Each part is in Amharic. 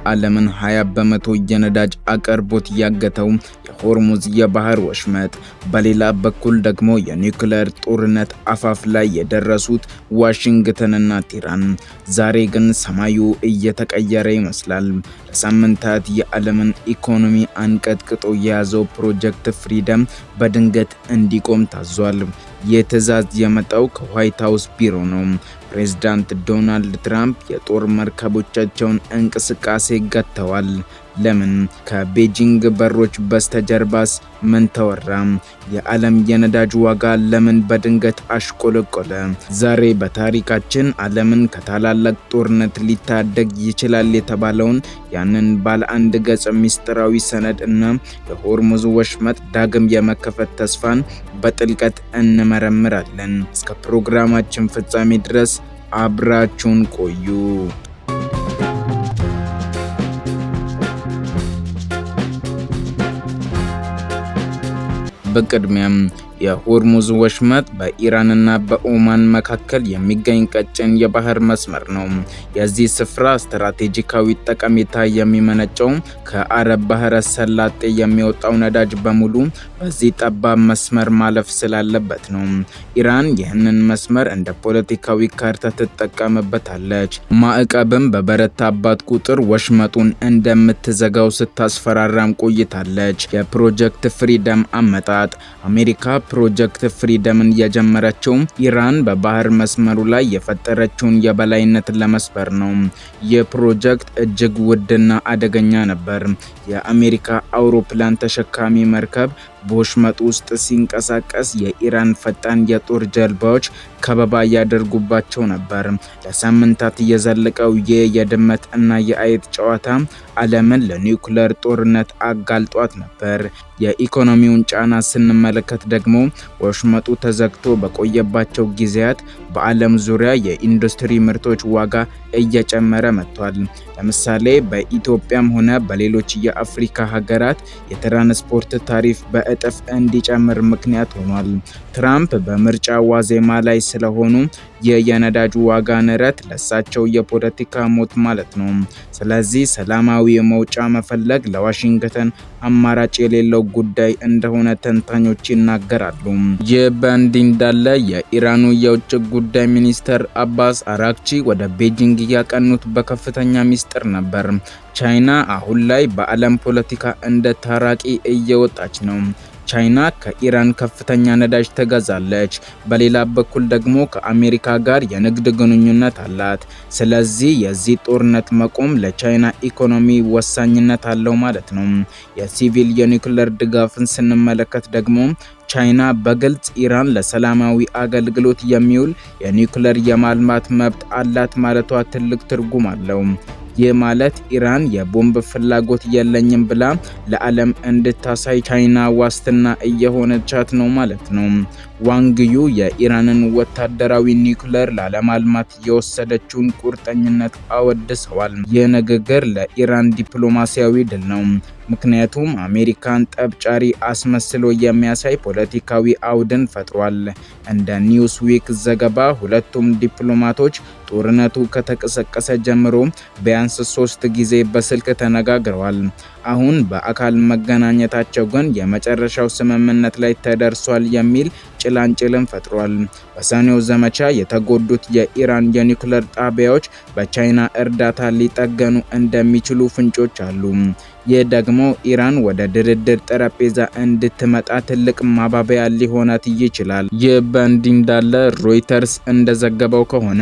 የዓለምን 20% የነዳጅ አቅርቦት ያገተው የሆርሙዝ የባህር ወሽመጥ፣ በሌላ በኩል ደግሞ የኒውክሌር ጦርነት አፋፍ ላይ የደረሱት ዋሽንግተንና ቴህራን፣ ዛሬ ግን ሰማዩ እየተቀየረ ይመስላል። ለሳምንታት የዓለምን ኢኮኖሚ አንቀጥቅጦ የያዘው ፕሮጀክት ፍሪደም በድንገት እንዲቆም ታዟል። ይህ ትዕዛዝ የመጣው ከዋይት ሃውስ ቢሮ ነው። ፕሬዝዳንት ዶናልድ ትራምፕ የጦር መርከቦቻቸውን እንቅስቃሴ ገተዋል። ለምን? ከቤጂንግ በሮች በስተጀርባስ ምን ተወራ? የዓለም የነዳጅ ዋጋ ለምን በድንገት አሽቆለቆለ? ዛሬ በታሪካችን ዓለምን ከታላላቅ ጦርነት ሊታደግ ይችላል የተባለውን ያንን ባለ አንድ ገጽ ሚስጥራዊ ሰነድ እና የሆርሙዝ ወሽመጥ ዳግም የመከፈት ተስፋን በጥልቀት እንመረምራለን። እስከ ፕሮግራማችን ፍጻሜ ድረስ አብራችሁን ቆዩ። በቅድሚያም የሆርሙዝ ወሽመጥ በኢራንና በኦማን መካከል የሚገኝ ቀጭን የባህር መስመር ነው። የዚህ ስፍራ ስትራቴጂካዊ ጠቀሜታ የሚመነጨው ከአረብ ባህረ ሰላጤ የሚወጣው ነዳጅ በሙሉ በዚህ ጠባብ መስመር ማለፍ ስላለበት ነው። ኢራን ይህንን መስመር እንደ ፖለቲካዊ ካርታ ትጠቀምበታለች። ማዕቀብም በበረታባት ቁጥር ወሽመጡን እንደምትዘጋው ስታስፈራራም ቆይታለች። የፕሮጀክት ፍሪደም አመጣጥ አሜሪካ ፕሮጀክት ፍሪደምን የጀመረችው ኢራን በባህር መስመሩ ላይ የፈጠረችውን የበላይነት ለመስበር ነው። ይህ ፕሮጀክት እጅግ ውድና አደገኛ ነበር። የአሜሪካ አውሮፕላን ተሸካሚ መርከብ በወሽመጡ ውስጥ ሲንቀሳቀስ የኢራን ፈጣን የጦር ጀልባዎች ከበባ ያደርጉባቸው ነበር። ለሳምንታት የዘለቀው ይህ የድመት እና የአይጥ ጨዋታ ዓለምን ለኒውክሌር ጦርነት አጋልጧት ነበር። የኢኮኖሚውን ጫና ስንመለከት ደግሞ ወሽመጡ ተዘግቶ በቆየባቸው ጊዜያት በዓለም ዙሪያ የኢንዱስትሪ ምርቶች ዋጋ እየጨመረ መጥቷል። ለምሳሌ በኢትዮጵያም ሆነ በሌሎች የአፍሪካ ሀገራት የትራንስፖርት ታሪፍ በእጥፍ እንዲጨምር ምክንያት ሆኗል። ትራምፕ በምርጫ ዋዜማ ላይ ስለሆኑ የነዳጅ ዋጋ ንረት ለሳቸው የፖለቲካ ሞት ማለት ነው። ስለዚህ ሰላማዊ መውጫ መፈለግ ለዋሽንግተን አማራጭ የሌለው ጉዳይ እንደሆነ ተንታኞች ይናገራሉ። ይህ በእንዲህ እንዳለ የኢራኑ የውጭ ጉዳይ ሚኒስትር አባስ አራግቺ ወደ ቤጂንግ ያቀኑት በከፍተኛ ሚስጥር ነበር። ቻይና አሁን ላይ በዓለም ፖለቲካ እንደ ታራቂ እየወጣች ነው። ቻይና ከኢራን ከፍተኛ ነዳጅ ትገዛለች። በሌላ በኩል ደግሞ ከአሜሪካ ጋር የንግድ ግንኙነት አላት። ስለዚህ የዚህ ጦርነት መቆም ለቻይና ኢኮኖሚ ወሳኝነት አለው ማለት ነው። የሲቪል የኒውክሌር ድጋፍን ስንመለከት ደግሞ ቻይና በግልጽ ኢራን ለሰላማዊ አገልግሎት የሚውል የኒውክሌር የማልማት መብት አላት ማለቷ ትልቅ ትርጉም አለው። ይህ ማለት ኢራን የቦምብ ፍላጎት የለኝም ብላ ለዓለም እንድታሳይ ቻይና ዋስትና እየሆነቻት ነው ማለት ነው። ዋንግዩ የኢራንን ወታደራዊ ኒውክሌር ላለማልማት የወሰደችውን ቁርጠኝነት አወድሰዋል። ይህ ንግግር ለኢራን ዲፕሎማሲያዊ ድል ነው። ምክንያቱም አሜሪካን ጠብጫሪ አስመስሎ የሚያሳይ ፖለቲካዊ አውድን ፈጥሯል። እንደ ኒውስዊክ ዘገባ ሁለቱም ዲፕሎማቶች ጦርነቱ ከተቀሰቀሰ ጀምሮ ቢያንስ 3 ጊዜ በስልክ ተነጋግረዋል። አሁን በአካል መገናኘታቸው ግን የመጨረሻው ስምምነት ላይ ተደርሷል የሚል ጭላንጭልን ፈጥሯል። በሰኔው ዘመቻ የተጎዱት የኢራን የኒውክሌር ጣቢያዎች በቻይና እርዳታ ሊጠገኑ እንደሚችሉ ፍንጮች አሉ። ይህ ደግሞ ኢራን ወደ ድርድር ጠረጴዛ እንድትመጣ ትልቅ ማባበያ ሊሆናት ይችላል። ይህ በእንዲህ እንዳለ ሮይተርስ እንደዘገበው ከሆነ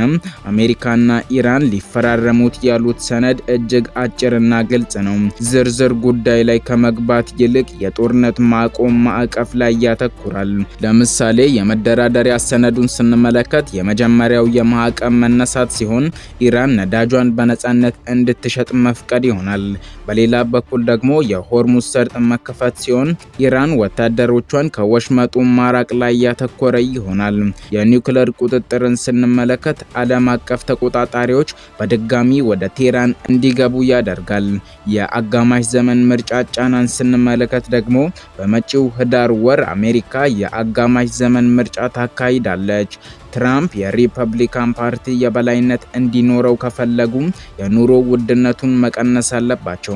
አሜሪካና ኢራን ሊፈራረሙት ያሉት ሰነድ እጅግ አጭርና ግልጽ ነው። ዝርዝር ጉዳይ ላይ ከመግባት ይልቅ የጦርነት ማቆም ማዕቀፍ ላይ ያተኩራል። ለምሳሌ የመደራደሪያ ሰነዱን ስንመለከት የመጀመሪያው የማዕቀብ መነሳት ሲሆን ኢራን ነዳጇን በነጻነት እንድትሸጥ መፍቀድ ይሆናል። በሌላ በኩል ደግሞ የሆርሙዝ ሰርጥ መከፈት ሲሆን ኢራን ወታደሮቿን ከወሽመጡ ማራቅ ላይ ያተኮረ ይሆናል። የኒውክሌር ቁጥጥርን ስንመለከት ዓለም አቀፍ ተቆጣጣሪዎች በድጋሚ ወደ ቴህራን እንዲገቡ ያደርጋል። የአጋማሽ ዘመን ምርጫ ጫናን ስንመለከት ደግሞ በመጪው ህዳር ወር አሜሪካ የአጋማሽ ዘመን ምርጫ ታካሂዳለች። ትራምፕ የሪፐብሊካን ፓርቲ የበላይነት እንዲኖረው ከፈለጉ የኑሮ ውድነቱን መቀነስ አለባቸው።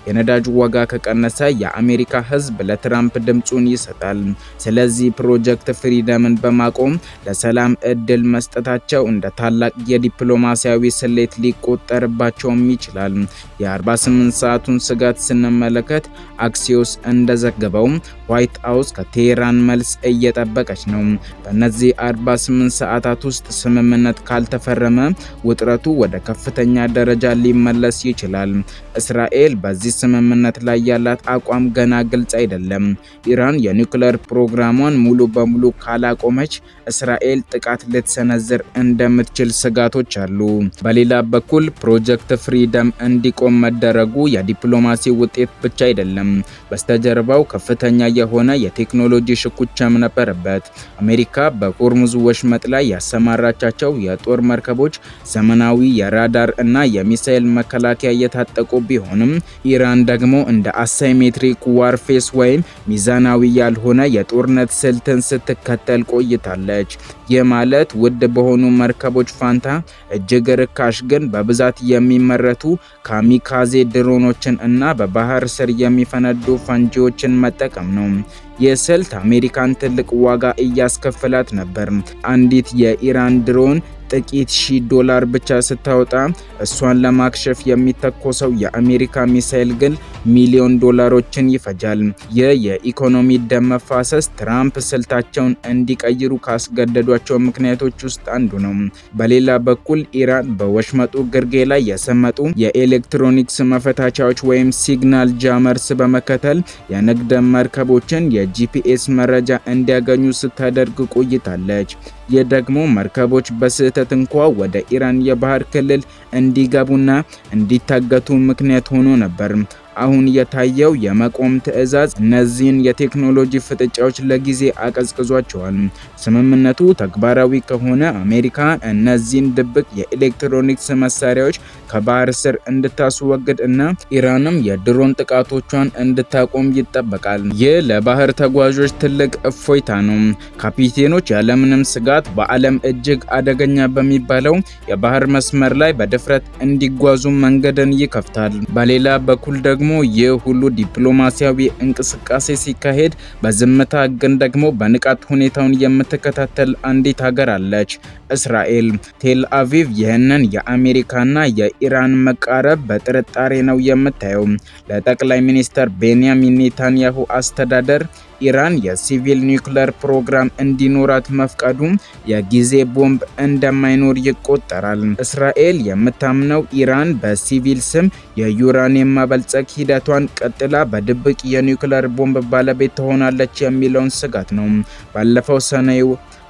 የነዳጅ ዋጋ ከቀነሰ የአሜሪካ ሕዝብ ለትራምፕ ድምጹን ይሰጣል። ስለዚህ ፕሮጀክት ፍሪደምን በማቆም ለሰላም እድል መስጠታቸው እንደ ታላቅ የዲፕሎማሲያዊ ስሌት ሊቆጠርባቸውም ይችላል። የ48 ሰዓቱን ስጋት ስንመለከት አክሲዮስ እንደዘገበው ዋይት ሃውስ ከቴህራን መልስ እየጠበቀች ነው። በእነዚህ 48 ሰዓታት ውስጥ ስምምነት ካልተፈረመ ውጥረቱ ወደ ከፍተኛ ደረጃ ሊመለስ ይችላል። እስራኤል በዚህ ስምምነት ላይ ያላት አቋም ገና ግልጽ አይደለም። ኢራን የኒውክሌር ፕሮግራሟን ሙሉ በሙሉ ካላቆመች እስራኤል ጥቃት ልትሰነዝር እንደምትችል ስጋቶች አሉ። በሌላ በኩል ፕሮጀክት ፍሪደም እንዲቆም መደረጉ የዲፕሎማሲ ውጤት ብቻ አይደለም። በስተጀርባው ከፍተኛ የሆነ የቴክኖሎጂ ሽኩቻም ነበረበት። አሜሪካ በሆርሙዝ ወሽመጥ ላይ ያሰማራቻቸው የጦር መርከቦች ዘመናዊ የራዳር እና የሚሳኤል መከላከያ የታጠቁ ቢሆንም ኢራን ደግሞ እንደ አሳይሜትሪክ ዋርፌስ ወይም ሚዛናዊ ያልሆነ የጦርነት ስልትን ስትከተል ቆይታለች። ይህ ማለት ውድ በሆኑ መርከቦች ፋንታ እጅግ ርካሽ ግን በብዛት የሚመረቱ ካሚካዜ ድሮኖችን እና በባህር ስር የሚፈነዱ ፈንጂዎችን መጠቀም ነው። ይህ ስልት አሜሪካን ትልቅ ዋጋ እያስከፈላት ነበር። አንዲት የኢራን ድሮን ጥቂት $1000 ብቻ ስታወጣ እሷን ለማክሸፍ የሚተኮሰው የአሜሪካ ሚሳኤል ግን ሚሊዮን ዶላሮችን ይፈጃል። ይህ የኢኮኖሚ ደም መፋሰስ ትራምፕ ስልታቸውን እንዲቀይሩ ካስገደዷቸው ምክንያቶች ውስጥ አንዱ ነው። በሌላ በኩል ኢራን በወሽመጡ ግርጌ ላይ የሰመጡ የኤሌክትሮኒክስ መፈታቻዎች ወይም ሲግናል ጃመርስ በመከተል የንግድ መርከቦችን የጂፒኤስ መረጃ እንዲያገኙ ስታደርግ ቆይታለች። ይህ ደግሞ መርከቦች በስህተት እንኳ ወደ ኢራን የባህር ክልል እንዲገቡና እንዲታገቱ ምክንያት ሆኖ ነበር። አሁን የታየው የመቆም ትዕዛዝ እነዚህን የቴክኖሎጂ ፍጥጫዎች ለጊዜ አቀዝቅዟቸዋል። ስምምነቱ ተግባራዊ ከሆነ አሜሪካ እነዚህን ድብቅ የኤሌክትሮኒክስ መሳሪያዎች ከባህር ስር እንድታስወግድ እና ኢራንም የድሮን ጥቃቶቿን እንድታቆም ይጠበቃል። ይህ ለባህር ተጓዦች ትልቅ እፎይታ ነው። ካፒቴኖች ያለምንም ስጋት በዓለም እጅግ አደገኛ በሚባለው የባህር መስመር ላይ በድፍረት እንዲጓዙ መንገድን ይከፍታል። በሌላ በኩል ደግሞ ይህ ሁሉ ዲፕሎማሲያዊ እንቅስቃሴ ሲካሄድ በዝምታ ግን ደግሞ በንቃት ሁኔታውን የምትከታተል አንዲት ሀገር አለች፣ እስራኤል። ቴል አቪቭ ይህንን የአሜሪካና የኢራን መቃረብ በጥርጣሬ ነው የምታየው። ለጠቅላይ ሚኒስትር ቤንያሚን ኔታንያሁ አስተዳደር ኢራን የሲቪል ኒውክሌር ፕሮግራም እንዲኖራት መፍቀዱ የጊዜ ቦምብ እንደማይኖር ይቆጠራል። እስራኤል የምታምነው ኢራን በሲቪል ስም የዩራኒየም ማበልጸግ ሂደቷን ቀጥላ በድብቅ የኒውክሌር ቦምብ ባለቤት ትሆናለች የሚለውን ስጋት ነው።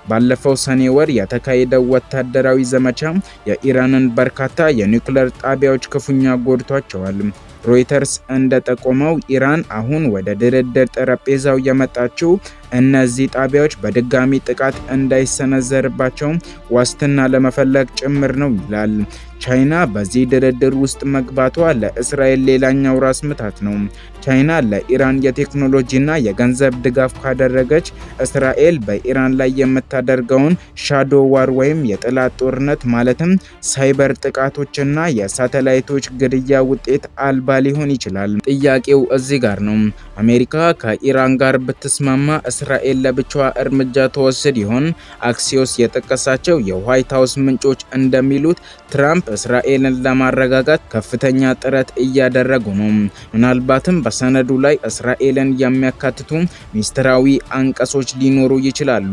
ባለፈው ሰኔ ወር የተካሄደው ወታደራዊ ዘመቻ የኢራንን በርካታ የኒውክሌር ጣቢያዎች ክፉኛ ጎድቷቸዋል። ሮይተርስ እንደጠቆመው ኢራን አሁን ወደ ድርድር ጠረጴዛው የመጣችው እነዚህ ጣቢያዎች በድጋሚ ጥቃት እንዳይሰነዘርባቸው ዋስትና ለመፈለግ ጭምር ነው ይላል። ቻይና በዚህ ድርድር ውስጥ መግባቷ ለእስራኤል ሌላኛው ራስ ምታት ነው። ቻይና ለኢራን የቴክኖሎጂና የገንዘብ ድጋፍ ካደረገች እስራኤል በኢራን ላይ የምታደርገውን ሻዶ ዋር ወይም የጥላት ጦርነት ማለትም ሳይበር ጥቃቶችና የሳተላይቶች ግድያ ውጤት አልባ ሊሆን ይችላል። ጥያቄው እዚህ ጋር ነው። አሜሪካ ከኢራን ጋር ብትስማማ እስራኤል ለብቻዋ እርምጃ ተወስድ ይሆን? አክሲዮስ የጠቀሳቸው የዋይት ሃውስ ምንጮች እንደሚሉት ትራምፕ እስራኤልን ለማረጋጋት ከፍተኛ ጥረት እያደረጉ ነው። ምናልባትም በሰነዱ ላይ እስራኤልን የሚያካትቱ ሚስጥራዊ አንቀጾች ሊኖሩ ይችላሉ።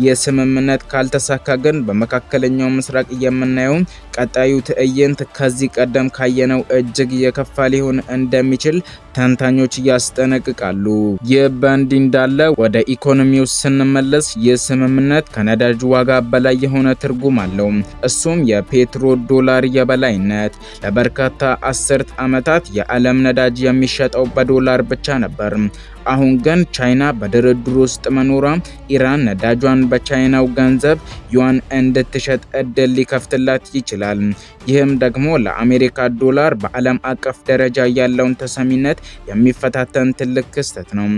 የስምምነት ካልተሳካ ግን በመካከለኛው ምስራቅ የምናየው ቀጣዩ ትዕይንት ከዚህ ቀደም ካየነው እጅግ የከፋ ሊሆን እንደሚችል ተንታኞች ያስጠነቅቃሉ። ይህ በእንዲህ እንዳለ ወደ ኢኮኖሚው ስንመለስ ይህ ስምምነት ከነዳጅ ዋጋ በላይ የሆነ ትርጉም አለው። እሱም የፔትሮ ዶላር የበላይነት። ለበርካታ አስርት ዓመታት የዓለም ነዳጅ የሚሸጠው በዶላር ብቻ ነበር። አሁን ግን ቻይና በድርድሩ ውስጥ መኖሯ ኢራን ነዳጇን በቻይናው ገንዘብ ዩዋን እንድትሸጥ እድል ሊከፍትላት ይችላል። ይህም ደግሞ ለአሜሪካ ዶላር በዓለም አቀፍ ደረጃ ያለውን ተሰሚነት የሚፈታተን ትልቅ ክስተት ነው።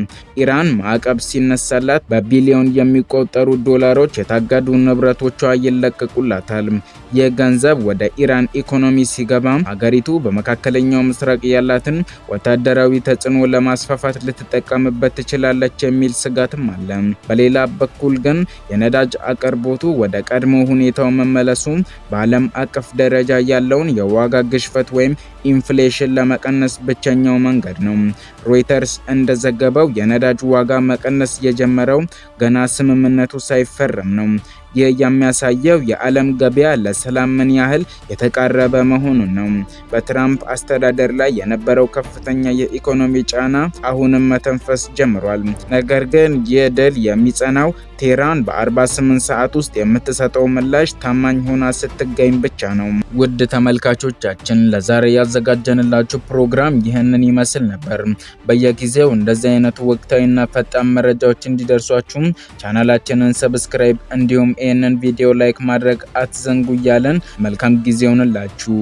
ኢራን ማዕቀብ ሲነሳላት በቢሊዮን የሚቆጠሩ ዶላሮች የታገዱ ንብረቶቿ ይለቀቁላታል። ይህ ገንዘብ ወደ ኢራን ኢኮኖሚ ሲገባ ሀገሪቱ በመካከለኛው ምስራቅ ያላትን ወታደራዊ ተጽዕኖ ለማስፋፋት ልትጠቀምበት ትችላለች የሚል ስጋትም አለ። በሌላ በኩል ግን የነዳጅ አቅርቦቱ ወደ ቀድሞ ሁኔታው መመለሱ በዓለም አቀፍ ደረጃ ያለውን የዋጋ ግሽበት ወይም ኢንፍሌሽን ለመቀነስ ብቸኛው መንገድ ነው። ሮይተርስ እንደዘገበው የነዳጅ ዋጋ መቀነስ የጀመረው ገና ስምምነቱ ሳይፈረም ነው። ይህ የሚያሳየው የዓለም ገበያ ለሰላም ምን ያህል የተቃረበ መሆኑን ነው። በትራምፕ አስተዳደር ላይ የነበረው ከፍተኛ የኢኮኖሚ ጫና አሁንም መተንፈስ ጀምሯል። ነገር ግን ይህ ድል የሚጸናው ቴህራን በ48 ሰዓት ውስጥ የምትሰጠው ምላሽ ታማኝ ሆና ስትገኝ ብቻ ነው። ውድ ተመልካቾቻችን ለዛሬ ያዘጋጀንላችሁ ፕሮግራም ይህንን ይመስል ነበር። በየጊዜው እንደዚህ አይነቱ ወቅታዊና ፈጣን መረጃዎች እንዲደርሷችሁ ቻናላችንን ሰብስክራይብ እንዲሁም ይህንን ቪዲዮ ላይክ ማድረግ አትዘንጉ እያለን መልካም ጊዜ ይሁንላችሁ።